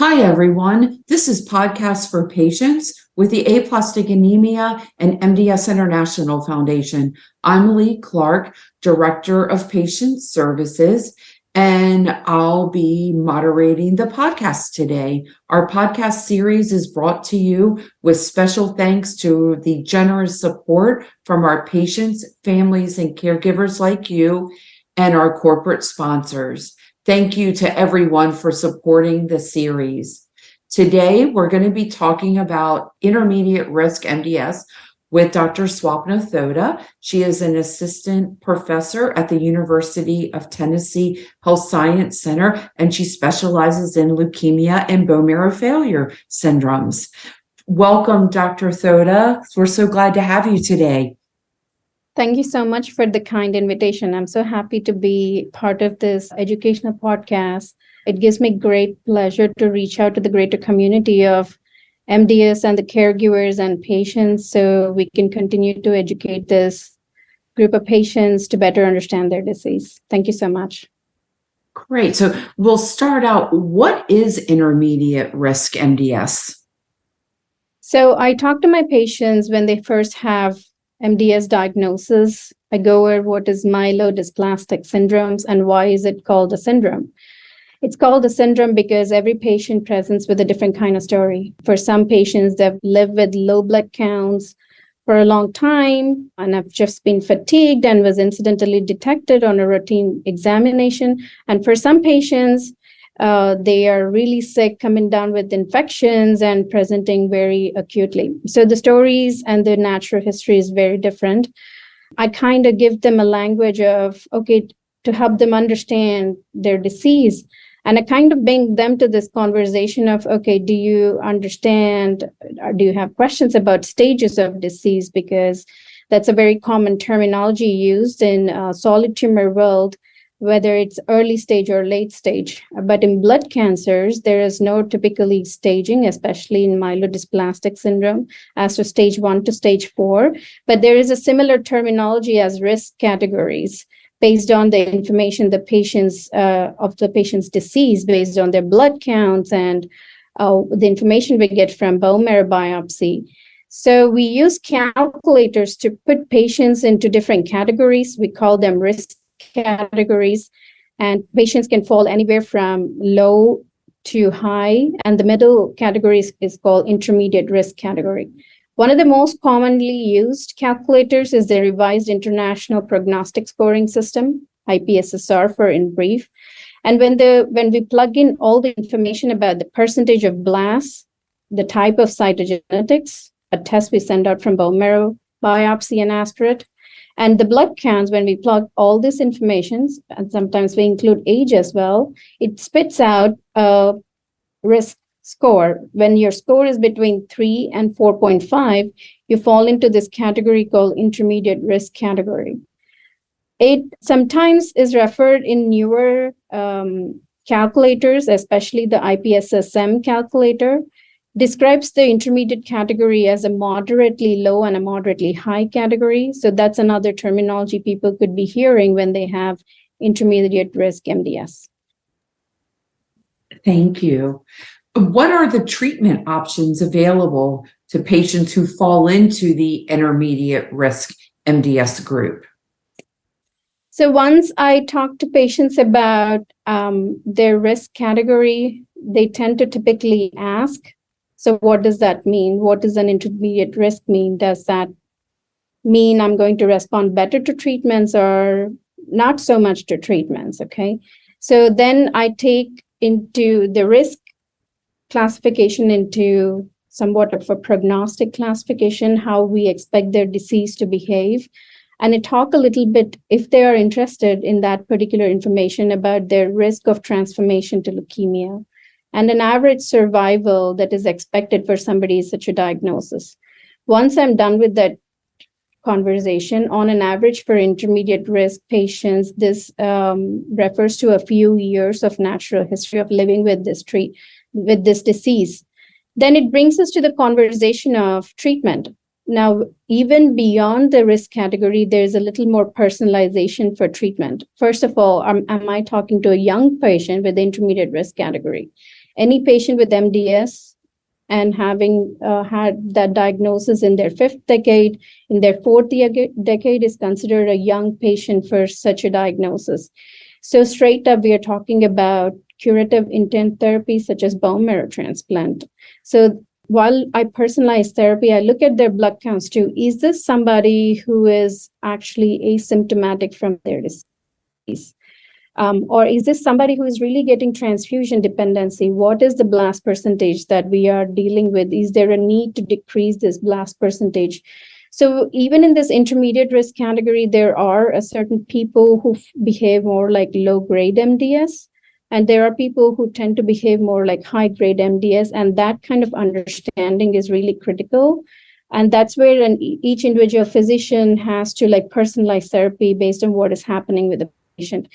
Hi, everyone. This is Podcast for Patients with the Aplastic Anemia and MDS International Foundation. I'm Lee Clark, Director of Patient Services, and I'll be moderating the podcast today. Our podcast series is brought to you with special thanks to the generous support from our patients, families, and caregivers like you, and our corporate sponsors. Thank you to everyone for supporting the series. Today, we're going to be talking about intermediate-risk MDS with Dr. Swapna Thota. She is an assistant professor at the University of Tennessee Health Science Center, and she specializes in leukemia and bone marrow failure syndromes. Welcome, Dr. Thota. We're so glad to have you today. Thank you so much for the kind invitation. I'm so happy to be part of this educational podcast. It gives me great pleasure to reach out to the greater community of MDS and the caregivers and patients so we can continue to educate this group of patients to better understand their disease. Thank you so much. Great. So we'll start out. What is intermediate risk MDS? So I talk to my patients when they first have MDS diagnosis. I go over what is Myelodysplastic Syndromes and why is it called a syndrome. It's called a syndrome because every patient presents with a different kind of story. For some patients, they've lived with low blood counts for a long time and have just been fatigued and was incidentally detected on a routine examination. And for some patients, they are really sick, coming down with infections and presenting very acutely. So the stories and the natural history is very different. I kind of give them a language of, okay, to help them understand their disease. And I kind of bring them to this conversation of, okay, do you understand, or do you have questions about stages of disease? Because that's a very common terminology used in solid tumor world, whether it's early stage or late stage. But in blood cancers, there is no typically staging, especially in myelodysplastic syndrome, as to stage 1 to stage 4. But there is a similar terminology as risk categories based on the information the patients of the patient's disease, based on their blood counts and the information we get from bone marrow biopsy. So we use calculators to put patients into different categories. We call them risk categories, and patients can fall anywhere from low to high, and the middle category is called intermediate risk category. One of the most commonly used calculators is the Revised International Prognostic Scoring System, IPSSR for in brief. And when we plug in all the information about the percentage of blasts, the type of cytogenetics, a test we send out from bone marrow biopsy and aspirate, and the blood counts, when we plug all this information, and sometimes we include age as well, it spits out a risk score. When your score is between 3 and 4.5, you fall into this category called intermediate risk category. It sometimes is referred in newer calculators, especially the IPSSM calculator, describes the intermediate category as a moderately low and a moderately high category. So that's another terminology people could be hearing when they have intermediate risk MDS. Thank you. What are the treatment options available to patients who fall into the intermediate risk MDS group? So once I talk to patients about their risk category, they tend to typically ask, so what does that mean? What does an intermediate risk mean? Does that mean I'm going to respond better to treatments or not so much to treatments? Okay. So then I take into the risk classification into somewhat of a prognostic classification, how we expect their disease to behave. And I talk a little bit, if they are interested in that particular information, about their risk of transformation to leukemia and an average survival that is expected for somebody with such a diagnosis. Once I'm done with that conversation, on an average for intermediate risk patients, this refers to a few years of natural history of living with this disease. Then it brings us to the conversation of treatment. Now, even beyond the risk category, there's a little more personalization for treatment. First of all, am I talking to a young patient with the intermediate risk category? Any patient with MDS and having had that diagnosis in their fifth decade, in their fourth decade is considered a young patient for such a diagnosis. So straight up, we are talking about curative intent therapy such as bone marrow transplant. So while I personalize therapy, I look at their blood counts too. Is this somebody who is actually asymptomatic from their disease? Or is this somebody who is really getting transfusion dependency? What is the blast percentage that we are dealing with? Is there a need to decrease this blast percentage? So even in this intermediate risk category, there are a certain people who behave more like low-grade MDS, and there are people who tend to behave more like high-grade MDS, and that kind of understanding is really critical. And that's where each individual physician has to personalize therapy based on what is happening with the patient.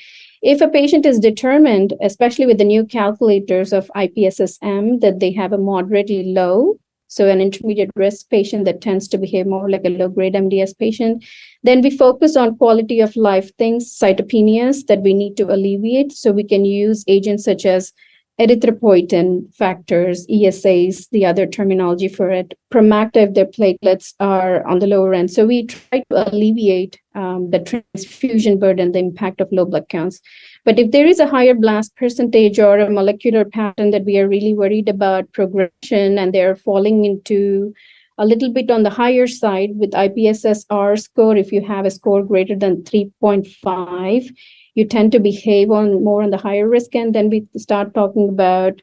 If a patient is determined, especially with the new calculators of IPSS-M, that they have a moderately low, so an intermediate risk patient that tends to behave more like a low-grade MDS patient, then we focus on quality of life things, cytopenias that we need to alleviate. So we can use agents such as erythropoietin factors, ESAs, the other terminology for it, Promacta if their platelets are on the lower end. So we try to alleviate the transfusion burden, the impact of low blood counts. But if there is a higher blast percentage or a molecular pattern that we are really worried about progression and they're falling into a little bit on the higher side with IPSS-R score, if you have a score greater than 3.5, you tend to behave more on the higher risk, and then we start talking about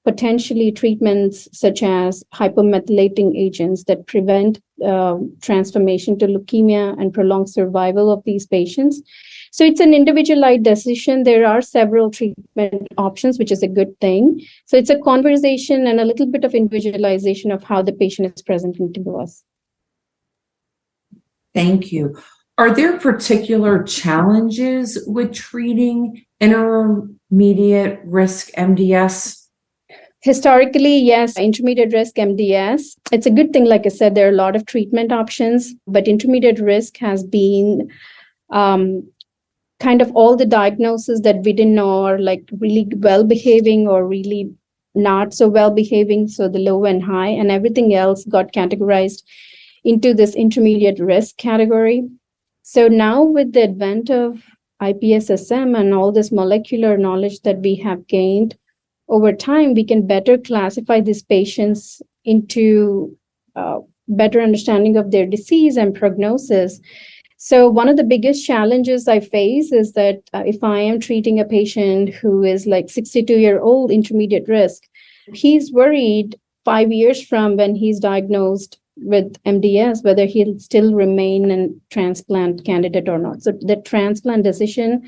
potentially treatments such as hypomethylating agents that prevent transformation to leukemia and prolong survival of these patients. So it's an individualized decision. There are several treatment options, which is a good thing. So it's a conversation and a little bit of individualization of how the patient is presenting to us. Thank you. Are there particular challenges with treating intermediate risk MDS? Historically, yes, intermediate risk MDS. It's a good thing. Like I said, there are a lot of treatment options, but intermediate risk has been kind of all the diagnoses that we didn't know are really well behaving or really not so well behaving. So the low and high and everything else got categorized into this intermediate risk category. So now with the advent of IPSS-M and all this molecular knowledge that we have gained over time, we can better classify these patients into better understanding of their disease and prognosis. So one of the biggest challenges I face is that if I am treating a patient who is 62-year-old intermediate risk, he's worried 5 years from when he's diagnosed with MDS, whether he'll still remain a transplant candidate or not. So the transplant decision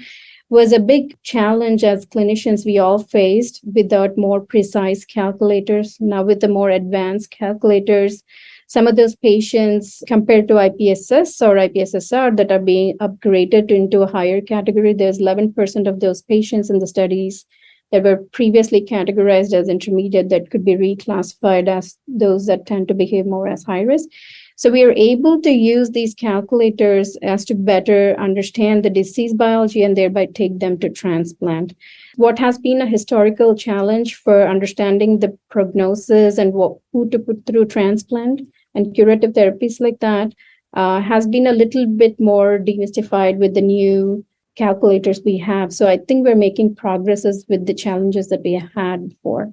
was a big challenge as clinicians we all faced without more precise calculators. Now with the more advanced calculators, some of those patients compared to IPSS or IPSS-R that are being upgraded into a higher category, there's 11% of those patients in the studies that were previously categorized as intermediate that could be reclassified as those that tend to behave more as high risk. So we are able to use these calculators as to better understand the disease biology and thereby take them to transplant. What has been a historical challenge for understanding the prognosis and who to put through transplant and curative therapies like that has been a little bit more demystified with the new calculators we have. So I think we're making progresses with the challenges that we had before.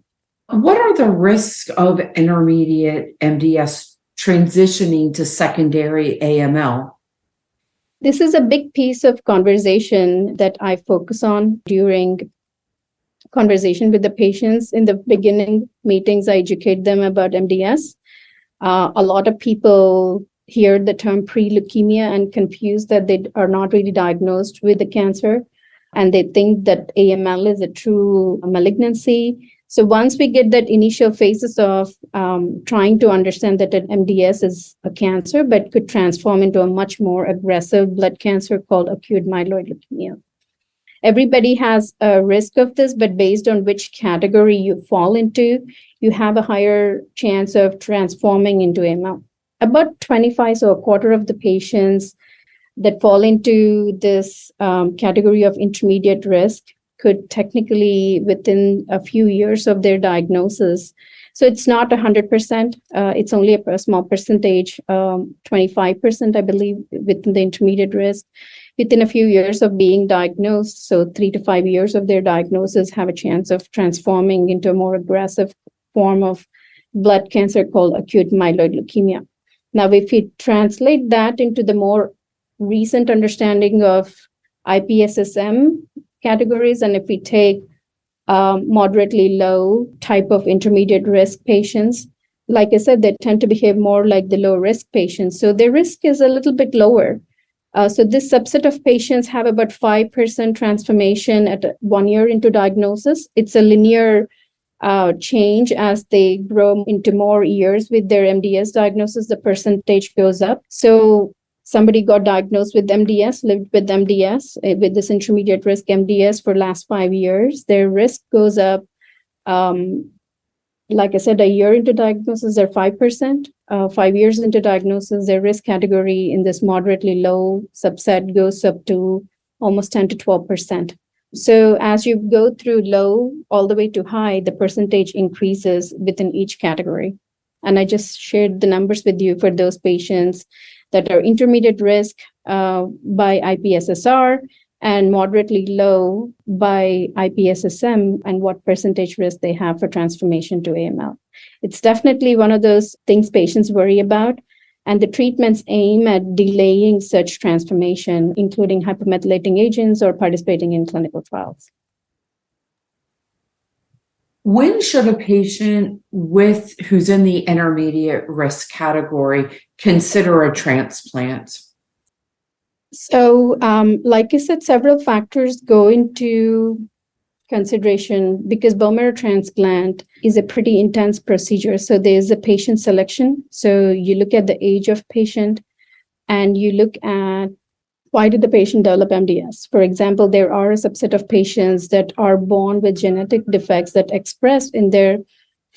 What are the risks of intermediate MDS transitioning to secondary AML? This is a big piece of conversation that I focus on during conversation with the patients. In the beginning meetings, I educate them about MDS. A lot of people hear the term pre-leukemia and confuse that they are not really diagnosed with the cancer, and they think that AML is a true malignancy. So once we get that initial phases of trying to understand that an MDS is a cancer, but could transform into a much more aggressive blood cancer called acute myeloid leukemia. Everybody has a risk of this, but based on which category you fall into, you have a higher chance of transforming into AML. About 25, so a quarter of the patients that fall into this category of intermediate risk could technically, within a few years of their diagnosis, so it's not 100%, it's only a small percentage, 25%, I believe, within the intermediate risk, within a few years of being diagnosed, so 3 to 5 years of their diagnosis, have a chance of transforming into a more aggressive form of blood cancer called acute myeloid leukemia. Now, if we translate that into the more recent understanding of IPSSM categories, and if we take moderately low type of intermediate risk patients, like I said, they tend to behave more like the low risk patients. So their risk is a little bit lower. So this subset of patients have about 5% transformation at 1 year into diagnosis. It's a linear change as they grow into more years with their MDS diagnosis, the percentage goes up. So somebody got diagnosed with MDS, lived with MDS, with this intermediate risk MDS for last 5 years, their risk goes up. Like I said, a year into diagnosis, they're 5%. 5 years into diagnosis, their risk category in this moderately low subset goes up to almost 10 to 12%. So as you go through low all the way to high, the percentage increases within each category. And I just shared the numbers with you for those patients that are intermediate risk by IPSSR and moderately low by IPSSM, and what percentage risk they have for transformation to AML. It's definitely one of those things patients worry about, and the treatments aim at delaying such transformation, including hypomethylating agents or participating in clinical trials. When should a patient who's in the intermediate risk category consider a transplant? So, like I said, several factors go into consideration because bone marrow transplant is a pretty intense procedure. So there's a patient selection. So you look at the age of patient and you look at why did the patient develop MDS? For example, there are a subset of patients that are born with genetic defects that express in their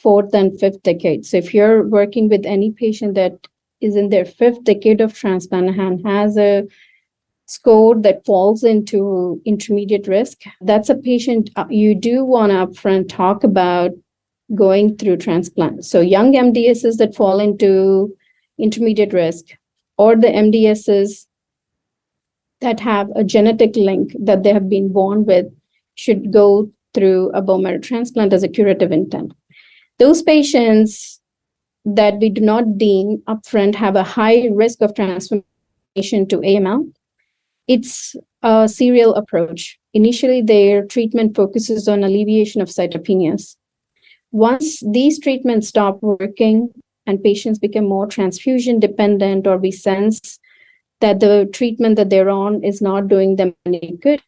4th and 5th decade. So if you're working with any patient that is in their 5th decade of transplant and has a score that falls into intermediate risk, that's a patient you do want to upfront talk about going through transplant. So young MDSs that fall into intermediate risk, or the MDSs that have a genetic link that they have been born with, should go through a bone marrow transplant as a curative intent. Those patients that we do not deem upfront have a high risk of transformation to AML. It's a serial approach. Initially, their treatment focuses on alleviation of cytopenias. Once these treatments stop working and patients become more transfusion dependent, or we sense that the treatment that they're on is not doing them any good,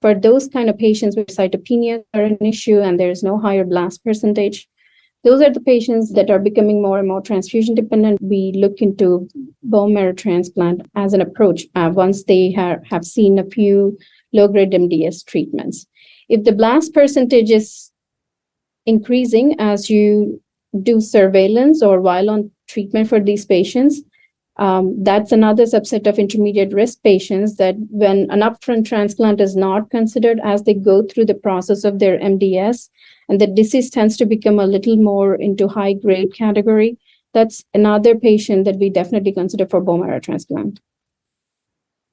for those kind of patients where cytopenias are an issue and there is no higher blast percentage, those are the patients that are becoming more and more transfusion dependent. We look into bone marrow transplant as an approach once they have seen a few low-grade MDS treatments. If the blast percentage is increasing as you do surveillance or while on treatment for these patients, that's another subset of intermediate risk patients that when an upfront transplant is not considered as they go through the process of their MDS, and the disease tends to become a little more into high grade category, that's another patient that we definitely consider for bone marrow transplant.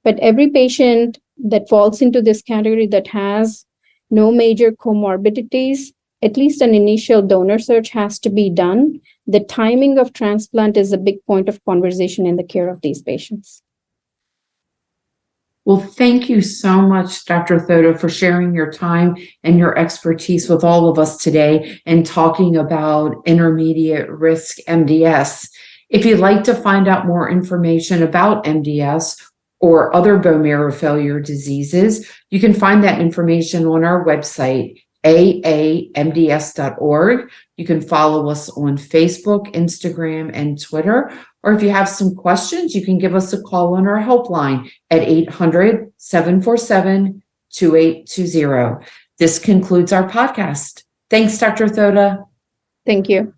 But every patient that falls into this category that has no major comorbidities, at least an initial donor search has to be done. The timing of transplant is a big point of conversation in the care of these patients. Well, thank you so much, Dr. Thota, for sharing your time and your expertise with all of us today and talking about intermediate risk MDS. If you'd like to find out more information about MDS or other bone marrow failure diseases, you can find that information on our website, aamds.org. You can follow us on Facebook, Instagram, and Twitter. Or if you have some questions, you can give us a call on our helpline at 800-747-2820. This concludes our podcast. Thanks, Dr. Thota. Thank you.